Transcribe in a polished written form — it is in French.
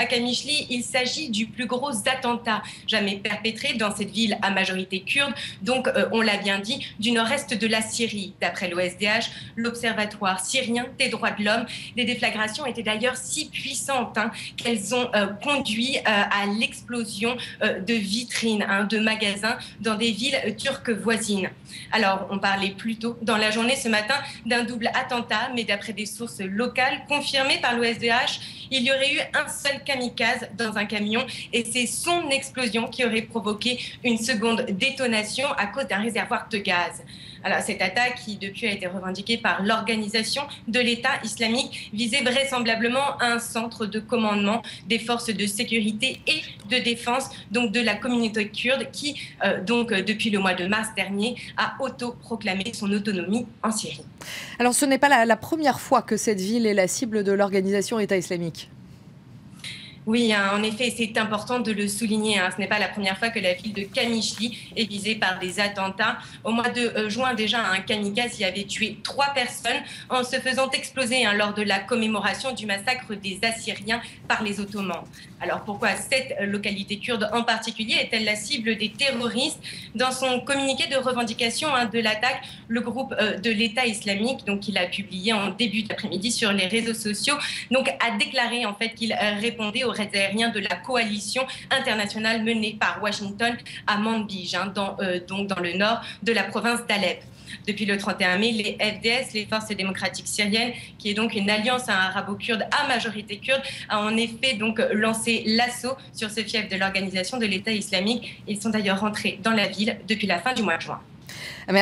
à Qamishli, il s'agit du plus gros attentat jamais perpétré dans cette ville à majorité kurde, donc on l'a bien dit, du nord-est de la Syrie. D'après l'OSDH, l'Observatoire syrien des droits de l'homme, les déflagrations étaient d'ailleurs si puissantes qu'elles ont conduit à l'explosion de vitrines, de magasins dans des villes turques voisines. Alors, on parlait plus tôt dans la journée ce matin d'un double attentat, mais d'après des sources locales confirmées par l'OSDH, il y aurait eu un seul kamikaze dans un camion et c'est son explosion qui aurait provoqué une seconde détonation à cause d'un réservoir de gaz. Alors, cette attaque, qui depuis a été revendiquée par l'organisation de l'État islamique, visait vraisemblablement un centre de commandement des forces de sécurité et de défense donc de la communauté kurde qui, depuis le mois de mars dernier, a autoproclamé son autonomie en Syrie. Alors, ce n'est pas la première fois que cette ville est la cible de l'organisation État islamique. Oui, en effet, c'est important de le souligner. Ce n'est pas la première fois que la ville de Qamishli est visée par des attentats. Au mois de juin, déjà, un kamikaze y avait tué 3 personnes en se faisant exploser lors de la commémoration du massacre des Assyriens par les Ottomans. Alors pourquoi cette localité kurde en particulier est-elle la cible des terroristes? Dans son communiqué de revendication de l'attaque, le groupe de l'État islamique, donc qu'il a publié en début d'après-midi sur les réseaux sociaux, donc a déclaré en fait qu'il répondait aux raids aériens de la coalition internationale menée par Washington à Manbij, dans le nord de la province d'Alep. Depuis le 31 mai, les FDS, les Forces démocratiques syriennes, qui est donc une alliance arabo-kurde à majorité kurde, a en effet donc lancé l'assaut sur ce fief de l'organisation de l'État islamique. Ils sont d'ailleurs rentrés dans la ville depuis la fin du mois de juin.